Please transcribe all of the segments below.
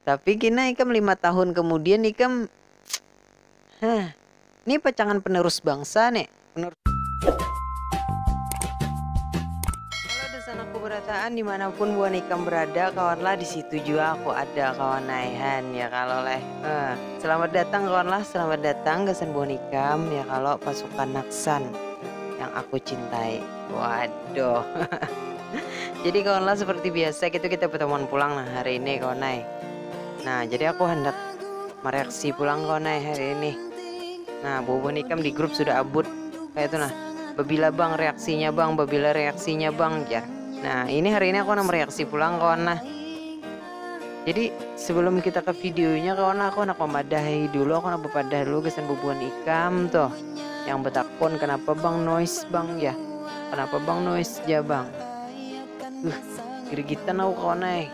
Tapi kina ikam 5 tahun kemudian ikam, ini pacangan penerus bangsa nih. Kalau desan aku berataan dimanapun buan ikam berada, kawanlah di situ juga aku ada kawan naihan ya kalau leh. Selamat datang kawanlah, selamat datang kesan buan ikam ya kalau pasukan Naksan yang aku cintai. Waduh. Jadi kawanlah seperti biasa kita pertemuan pulang nah hari ini kawan nai. Nah jadi aku hendak mereaksi pulang kawan nai hari ini. Nah buan ikam di grup sudah abut kayak itu nah. Babila bang reaksinya bang, babila reaksinya bang ya. Nah ini hari ini aku nak mereaksi pulang kawan nah. Jadi sebelum kita ke videonya kawan aku nak memadahi dulu, aku nak bepadah dulu kesan bubuan ikam tuh. Yang betakon kenapa bang noise bang ya. Kenapa bang noise ya bang. Gerigitan aku kawan ay.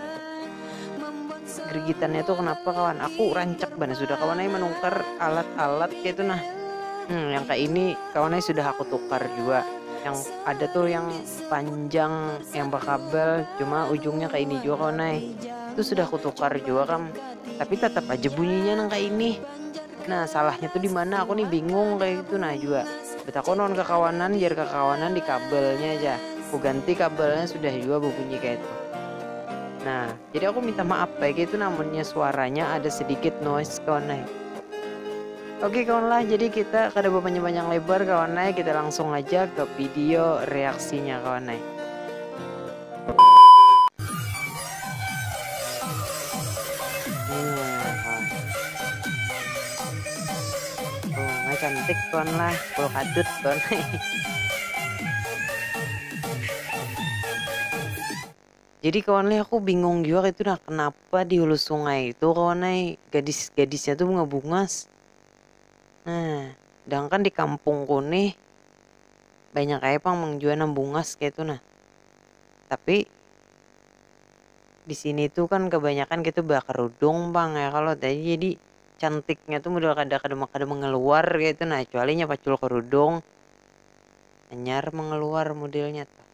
Gerigitannya tuh kenapa kawan? Aku rancak banget sudah kawan ay menukar alat-alat kayak itu nah. Yang kayak ini kawan ay sudah aku tukar juga. Yang ada tuh yang panjang yang berkabel cuma ujungnya kayak ini juga kawan ay. Itu sudah aku tukar juga kan. Tapi tetap aja bunyinya nang kayak ini. Nah salahnya tuh di mana? Aku nih bingung kayak gitu nah juga. Betako non kekawanan biar kekawanan di kabelnya aja. Aku ganti kabelnya sudah juga berbunyi kayak itu. Nah jadi aku minta maaf kayak gitu namanya suaranya ada sedikit noise kawan ay. Oke kawan lah, jadi kita kada panjang lebar kawan ay, kita langsung aja ke video reaksinya kawan ay. Nggak cantik kawan lah, kalau kadut kawan ay. Jadi kawan ay aku bingung juga itu nah kenapa di hulu sungai itu kawan ay gadis-gadisnya tuh bunga-bungas. Nah, sedangkan di kampungku nih banyak kayak pang menjual bungas kayak itu nah. Tapi di sini tuh kan kebanyakan gitu kerudung bang ya kalau tadi jadi cantiknya tuh modal kada mengeluar gitu nah kecuali pacul kerudung anyar mengeluar modelnya tuh.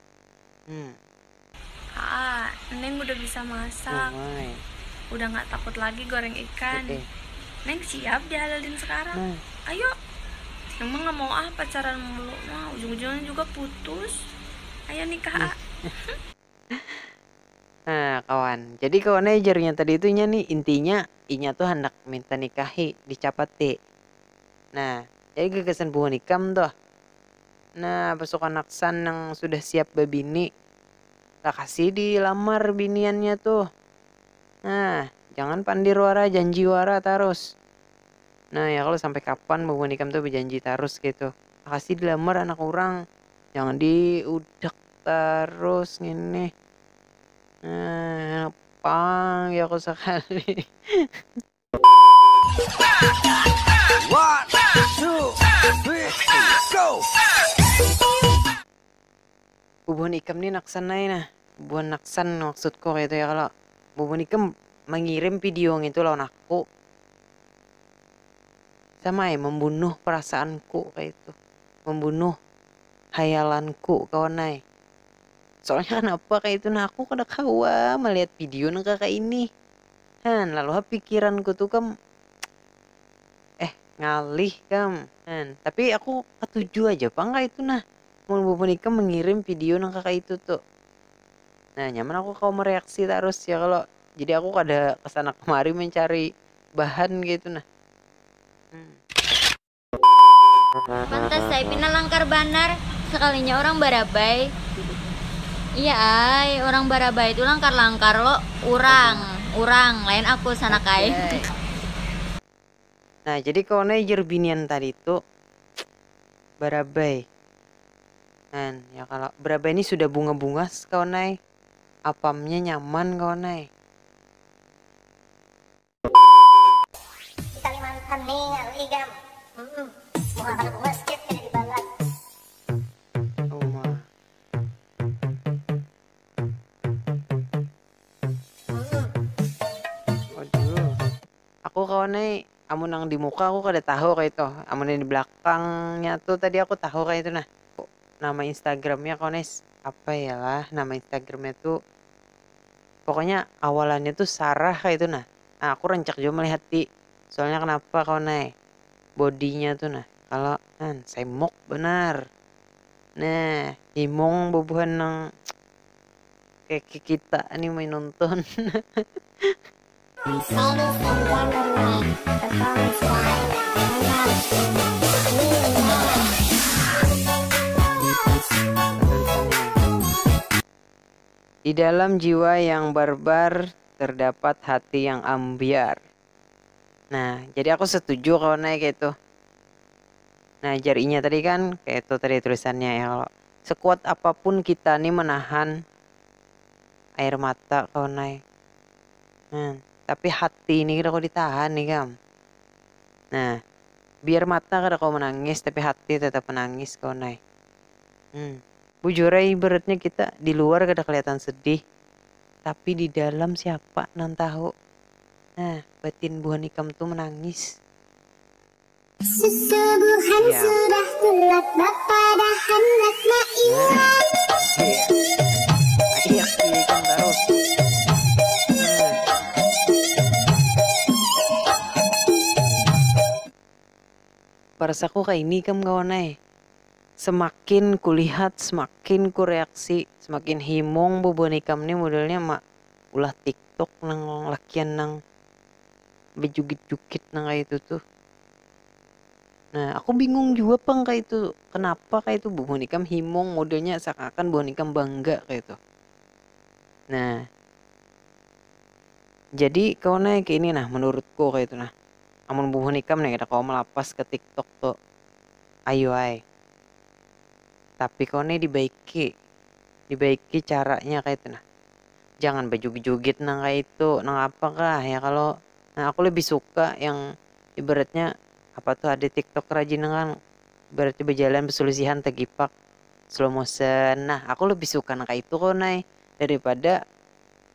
Neng udah bisa masak. Udah nggak takut lagi goreng ikan. Neng siap dihalalin sekarang. Ayo. Emang nggak mau pacaran mulu? Nah, ujung-ujungnya juga putus. Ayo nikah. Nah kawan, jadi kawan ajarnya tadi itu nih intinya inya tuh hendak minta nikahi dicapati. Nah jadi gagasan buah nikam tuh. Nah pasukan Naksan yang sudah siap babini lah kasih dilamar biniannya tuh. Nah jangan pandir wara janji wara terus. Nah ya kalau sampai kapan buah nikam tuh berjanji terus gitu. Kasih dilamar anak orang, jangan diudak terus gini. Pang ya aku sekali. One, two, three, go. Bubuan ikam nih Naksan nah. Bubuan Naksan maksudku kayak itu ya kalau bubuan ikam mengirim video itu lawan aku. Sama ya membunuh perasaanku kayak itu. Membunuh hayalanku kawan nai. Soalnya kenapa kayak itu nah aku kada kawa melihat video nang kayak ini. Lalu pikiranku tuh kan ngalih kam. Tapi aku ketujuh aja bang kayak itu nah. Mau bubuan ikam mengirim video nang kakak itu tuh. Nah nyaman aku kau mereaksi terus ya kalau jadi aku kada kesana kemari mencari bahan gitu nah. Pantas saya pina langkar banar sekalinya orang barabai. Iya ay, orang barabai itu langkar-langkar lo urang lain aku sana kai. Nah jadi kawan ajar binian tadi tuh barabai. Ya kalau barabai ini sudah bunga-bunga kawan ay. Apamnya nyaman kawan ay. Kalimantan nih igam. Bunga kalau basket kena dibalas. Waduh. Aku kawan ay amun nang di muka aku kada tahu kayak itu. Amun yang di belakangnya tuh tadi aku tahu kayak itu nah. Nama Instagramnya kawan ay apa ya lah nama Instagramnya tuh. Pokoknya awalannya tuh Sarah kayak itu nah. Aku rancak juga melihat ti. Soalnya kenapa kawan naik bodinya tuh nah. Kalau kan semok benar. Nah, himong bubuhan nang kayak kita nih main nonton. Di dalam jiwa yang barbar terdapat hati yang ambiar. Nah, jadi aku setuju kalau naik itu. Nah, jarinya tadi kan kayak itu tadi tulisannya ya, kalau sekuat apapun kita nih menahan air mata kalau naik. Nah, tapi hati ini kita kok ditahan nih kam. Nah, biar mata kada kau menangis tapi hati tetap menangis kau naik. Bujur ibaratnya kita di luar kada kelihatan sedih, tapi di dalam siapa nan tahu. Nah, batin buah nikam tuh menangis. Susubuhan Ya. sudah gelap, bapak dah hendaknya ilang. Iya, ikam terus. Nah. Perasaku kayak ini kam kawan semakin kulihat, semakin ku reaksi, semakin himong bubuhan ikam nih modelnya mak ulah TikTok nang lakian nang bejugit-jugit nang kayak itu tuh. Nah, aku bingung juga pang kayak itu. Kenapa kayak itu bubuhan ikam himong modelnya seakan-akan bubuhan ikam bangga kayak itu. Nah, jadi kau kayak ini nah menurutku kayak itu nah. Amun bubuhan ikam nih kau melapas ke TikTok tuh. Ayo ay. Tapi kau nih dibaiki caranya kayak itu nah. Jangan bejugit-jugit nang kayak itu, nang apakah ya kalau. Nah, aku lebih suka yang ibaratnya apa tuh ada TikTok rajin kan berarti berjalan berselisihan tegipak slow motion. Nah, aku lebih suka nang kayak itu kok daripada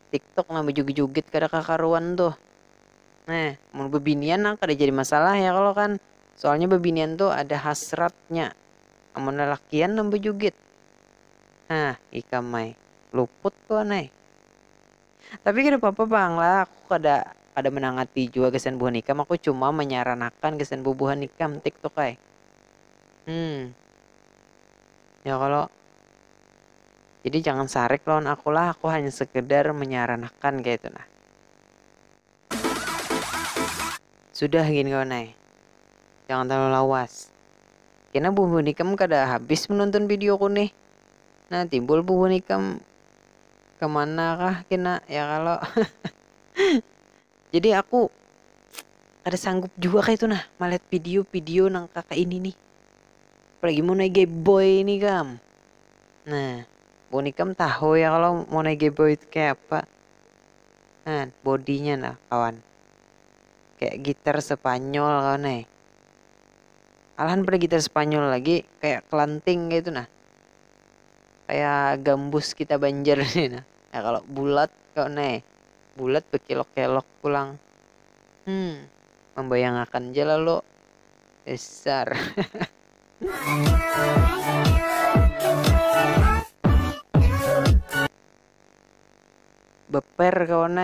TikTok nang bejugit-jugit kada kakaruan tuh. Nah, mau bebinian nang kada jadi masalah ya kalau kan. Soalnya bebinian tuh ada hasratnya. Amun lelakian nang bejugit. Nah, ikam mai luput tuh Tapi kada apa-apa bang lah, aku kada menangati juga kesan buah nikam. Aku cuma menyarankan kesan bubuhan nikam TikTok ay. Ya kalau jadi jangan sarek lawan aku lah. Aku hanya sekedar menyarankan kayak itu nah. Sudah gini kawan jangan terlalu lawas. Karena bubuhan nikam kada habis menonton videoku nih. Nah, timbul bubuhan nikam kemana kah kena ya kalau. Jadi aku ada sanggup juga kayak itu nah melihat video-video nang kakak ini nih. Apalagi mau naik Game Boy ini kam. Nah, bonikam tahu ya kalau mau naik Game Boy itu kayak apa. Nah, bodinya nah kawan. Kayak gitar Spanyol kawan Alahan pada gitar Spanyol lagi kayak kelanting gitu nah. Kayak gambus kita Banjar nih nah. Ya kalau bulat kawan bulat berkelok-kelok pulang. Membayangkan aja lah lo besar. Beper kawan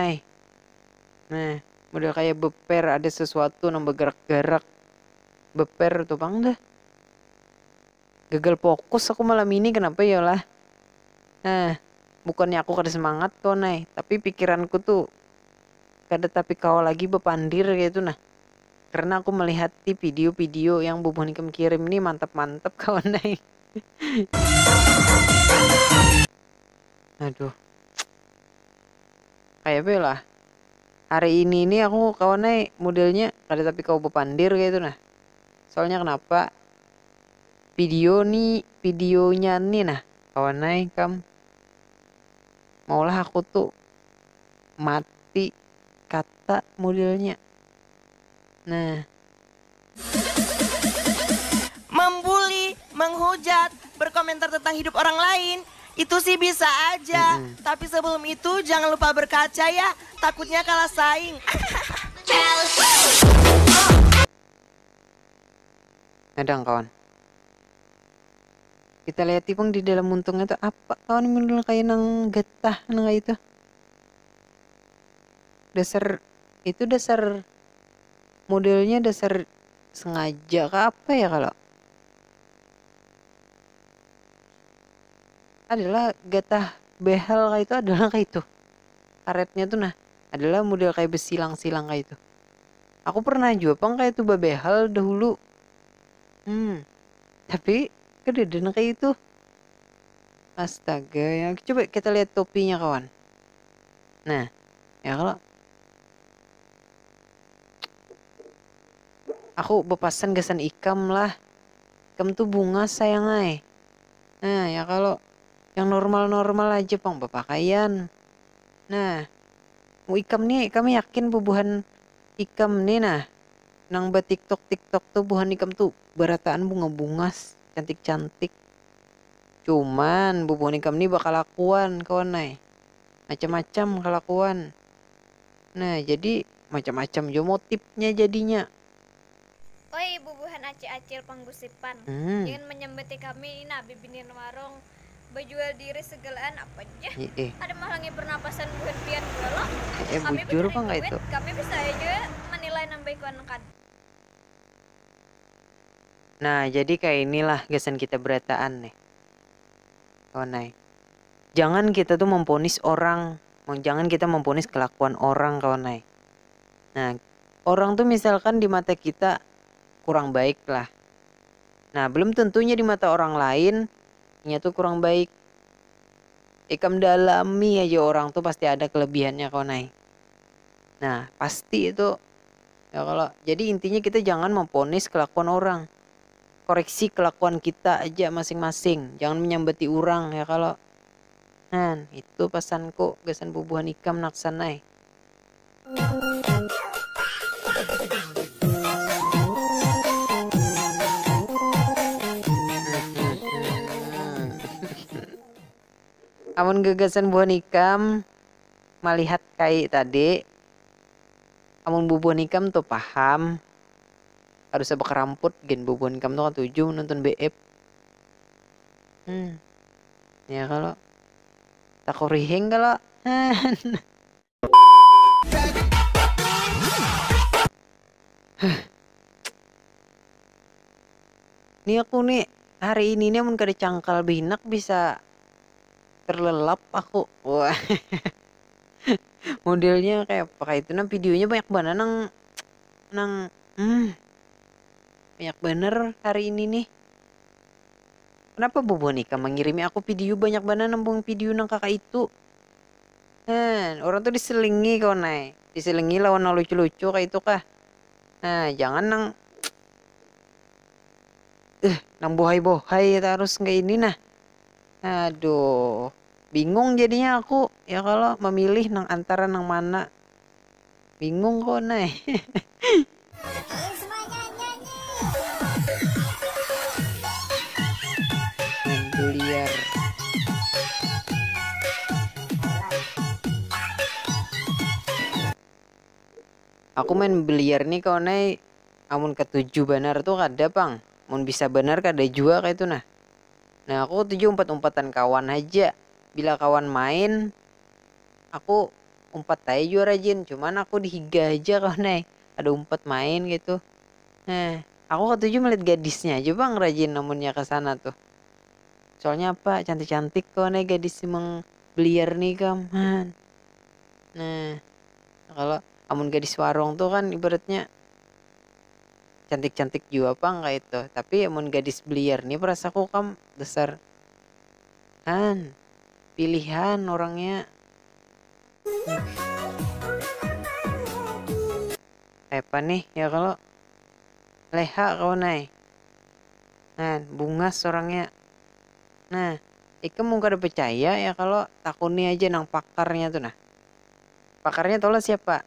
Nah, model kayak beper ada sesuatu yang bergerak-gerak. Beper tuh bang dah. Gagal fokus aku malam ini kenapa ya lah. Nah, bukannya aku kada semangat kawan tapi pikiranku tuh kada tapi kau lagi bepandir kayak itu nah. Karena aku melihat di video-video yang bubuh nikam kirim ini mantap-mantap kawan Aduh. Kayak apa lah. Hari ini aku kawan modelnya kada tapi kau bepandir kayak itu nah. Soalnya kenapa? Videonya nih nah kawan kam. Maulah aku tuh mati kata modelnya. Nah, membuli, menghujat, berkomentar tentang hidup orang lain, itu sih bisa aja. Tapi sebelum itu jangan lupa berkaca ya, takutnya kalah saing. Kadang kawan. Kita lihat tipung di dalam untungnya tuh apa kawan model kayak nang getah nang kayak itu. Dasar itu dasar modelnya dasar sengaja ke apa ya kalau adalah gatah behel kayak itu adalah kayak itu karetnya tuh nah adalah model kayak besilang-silang kayak itu. Aku pernah juga pang kayak itu babehel dahulu. Tapi kededan kayak itu. Astaga ya. Coba kita lihat topinya kawan. Nah, ya kalau aku bepasan gasan ikam lah. Ikam tuh bunga sayang ay. Nah, ya kalau yang normal-normal aja pang berpakaian. Nah, mau ikam nih, kami yakin bubuhan ikam nih nah. Nang ba TikTok tuh buhan ikam tuh berataan bunga-bungas, cantik-cantik. Cuman bubuhan ikam nih bakal lakuan kawan nay. Macam-macam kelakuan. Nah, jadi macam-macam jo motifnya jadinya. Oi, bubuhan acil-acil panggusipan. Jangan menyembeti kami ini bibinin warung. Berjual diri segalaan apa aja. Ada malangi pernapasan bukan pian gula. Kami Bujur apa enggak itu? Kami bisa aja menilai nambah kan. Nah, jadi kayak inilah gasan kita berataan nih. Kawan. Jangan kita tuh memponis orang, jangan kita memponis kelakuan orang kawan. Nah, orang tuh misalkan di mata kita kurang baik lah. Nah, belum tentunya di mata orang lain nya tuh kurang baik. Ikam dalami aja orang tuh pasti ada kelebihannya kawan. Nah, pasti itu. Ya kalau jadi intinya kita jangan memponis kelakuan orang. Koreksi kelakuan kita aja masing-masing. Jangan menyambeti orang ya kalau. Nah, itu pesanku gasan bubuhan ikam naksanai. Amun gagasan buah nikam melihat kayak tadi amun bubuhan nikam tuh paham harus apa keramput gen bubuhan nikam tuh kan tujuh nonton BF ya kalau tak korihing kalau nih aku nih hari ini nih amun kada cangkal binak bisa terlelap aku. Wah. Modelnya kayak pakai itu nah videonya banyak banget nang banyak bener hari ini nih. Kenapa Bobo Nika mengirimi aku video banyak banget nambung video nang kakak itu. Orang tuh diselingi kau naik. Diselingi lawan nang lucu-lucu kayak itu kah. Nah, jangan nang bohai-bohai harus kayak ini nah. Aduh. Bingung jadinya aku ya kalau memilih nang antara nang mana. Bingung kok naik. Main biliar. Aku main biliar nih kau naik. Amun ketujuh benar tuh kada pang. Mun bisa benar kada juga kayak itu nah. Nah aku tujuh umpat-umpatan kawan aja. Bila kawan main, aku umpat aja juga rajin. Cuman aku dihiga aja kau naik. Ada umpat main gitu. Nah, aku ketujuh melihat gadisnya aja bang rajin namunnya ke sana tuh. Soalnya apa? Cantik-cantik kau naik gadis emang beliar nih kam. Nah, kalau amun gadis warung tuh kan ibaratnya cantik-cantik juga apa enggak itu. Tapi amun gadis beliar nih perasaku kam besar. Pilihan orangnya. Apa nih ya kalau leha kau naik. Bungas orangnya. Nah, Ika mau kada percaya ya kalau takuni aja nang pakarnya tuh nah. Pakarnya tau lah siapa.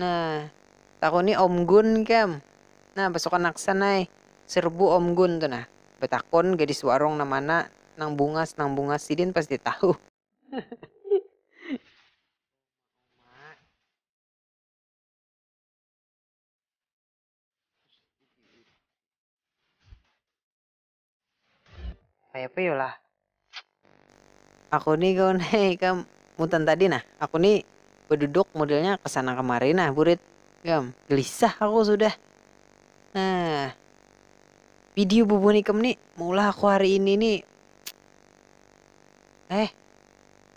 Nah, takuni Om Gun kam. Nah, pasukan naksanai serbu Om Gun tuh nah. Betakon gadis warung namana nang bungas sidin pasti tahu. Kayak apa lah. Aku nih kau nih kamu mutan tadi nah. Aku nih berduduk modelnya kesana kemari. Nah burit gam, gelisah aku sudah. Nah video Bobo Nikam nih mulai aku hari ini nih.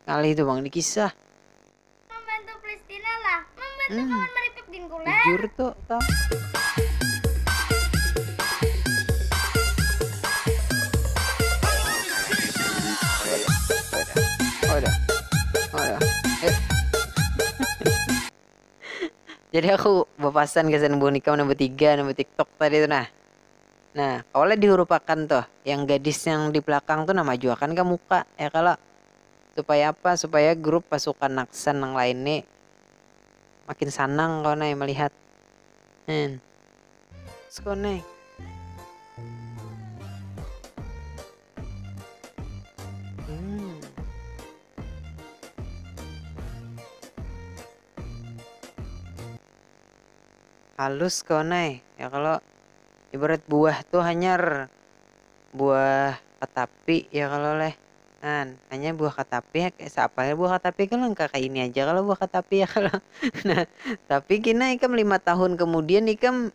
Kali itu bang dikisah. Membantu Pristina lah, membantu kawan meripik din kule. Jujur tuh tau. Udah. Jadi aku bapasan kesan Bobo Nikam nomor 3 nomor TikTok tadi tuh nah. Nah, awalnya dihurupakan tuh, yang gadis yang di belakang tuh nama juakan ke muka ya kalau supaya apa? Supaya grup pasukan Naksan yang lain nih makin sanang kau nih melihat. Skone. Halus kau nih ya kalau ibarat buah tuh hanyar buah katapi ya kalau leh hanya buah katapi ya kayak siapa ya buah katapi kan kayak ini aja kalau buah katapi ya kalau nah tapi kina ikam 5 tahun kemudian ikam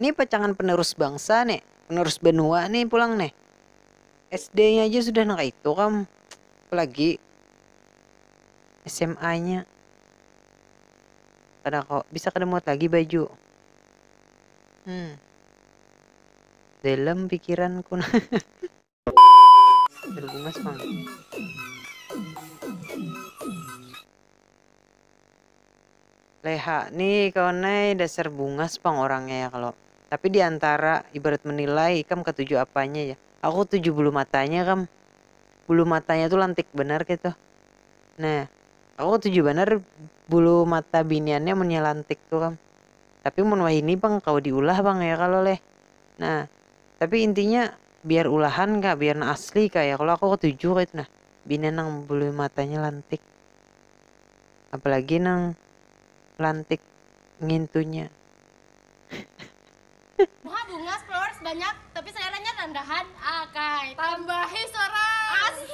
ini pacangan penerus bangsa nih penerus benua nih pulang nih SD-nya aja sudah nang itu kam apalagi SMA-nya kada kok bisa kada muat lagi baju. Dalam pikiranku nah. Berbungas bang. Leha nih kawan dasar bungas bang orangnya ya kalau. Tapi diantara ibarat menilai kam ketujuh apanya ya. Aku 7 bulu matanya kam. Bulu matanya tuh lantik benar gitu. Nah aku 7 benar bulu mata biniannya menyelantik tuh kam. Tapi mun ini bang kau diulah bang ya kalau leh. Nah tapi intinya biar ulahan kak biar asli kak ya kalau aku ketujuh gitu nah binian nang bulu matanya lantik. Apalagi nang lantik ngintunya. Wah bungas flowers banyak tapi seleranya rendahan. Akai tambahi suara. Asik.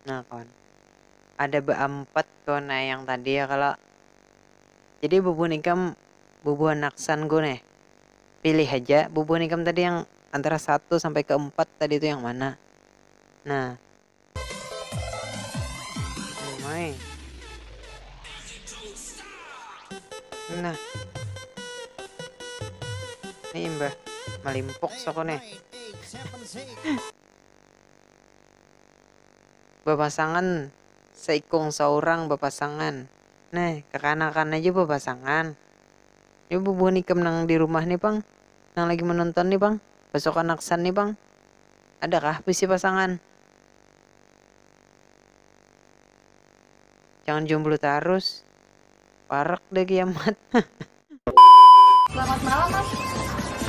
Nah kawan ada beempat kawan yang tadi ya kalau jadi Bobo Nikam Bobo Naksan gue nih pilih aja Bobo Nikam tadi yang antara 1 sampai ke 4 tadi itu yang mana. Nah nah ini mbah malimpok soko nih bepasangan seikung seorang bepasangan. Nah kekanakan aja bepasangan. Ini Bobo Nikam nang di rumah nih bang, nang lagi menonton nih bang, pasukan Naksan nih bang. Adakah visi pasangan? Jangan jomblo terus, parak deh kiamat. Selamat malam mas,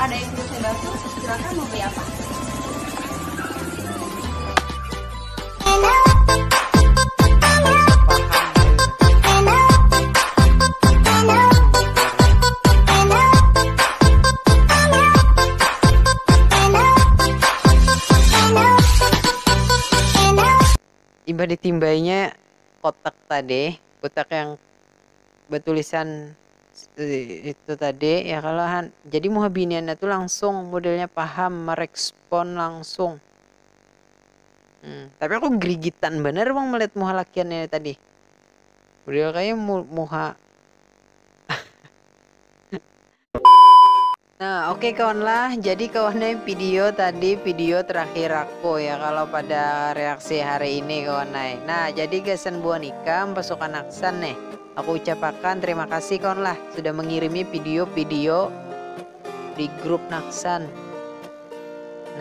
ada yang perlu saya bantu? Silakan mau beli apa? Iba ditimbainya kotak tadi, kotak yang bertulisan itu tadi ya kalau jadi muhabiniannya tuh langsung modelnya paham merespon langsung. Tapi aku gerigitan bener bang melihat muha lakiannya tadi. Udah kayak muha. Nah oke kawan lah, jadi kawannya video tadi video terakhir aku ya kalau pada reaksi hari ini kawannya. Nah jadi kesan Bobo Nikam pasukan Naksan nih, aku ucapkan terima kasih kawan lah sudah mengirimi video-video di grup Naksan.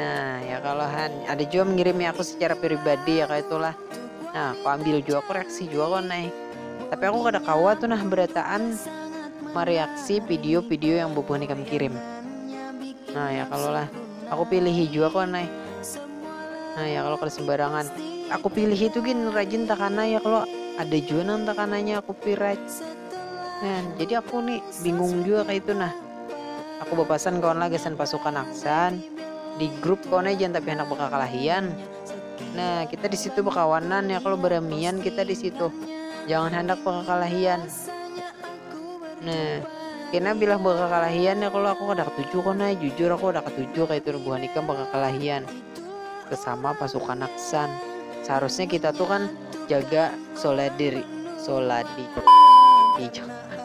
Nah ya kalau ada juga mengirimi aku secara pribadi ya kayak itulah. Nah aku ambil juga aku reaksi juga kawannya. Tapi aku kada kawa tuh nah berataan mereaksi video-video yang Bobo Nikam kirim. Nah ya kalau lah aku pilih juga kok naik. Nah ya kalau sembarangan aku pilih itu gin rajin takana ya kalau ada juga nang takananya aku piraj. Nah jadi aku nih bingung juga kayak itu nah. Aku bepasan kawan lah gesan pasukan aksan di grup kawan aja tapi hendak bakal kalahian. Nah kita di situ berkawanan ya, kalau beremian kita di situ jangan hendak bakal kalahian. Nah kena bilang bakal kalahian ya, kalau aku ada ketujuh kawan jujur aku ada ketujuh kayak itu buah nikah bakal kalahian kesama pasukan aksan. Seharusnya kita tuh kan jaga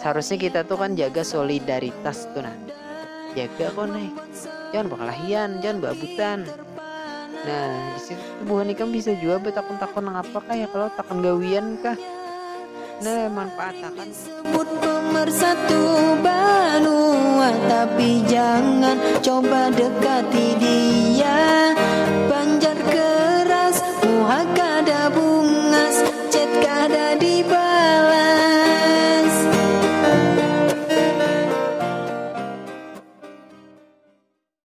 seharusnya kita tuh kan jaga solidaritas tuh, nah jaga kok nih, jangan berkelahian, jangan berebutan. Nah di situ buah nikah bisa juga betakun-takun apa kah ya, kalau takun gawian kah. Nah manfaatkan sebut pemersatu Banua, tapi jangan coba dekati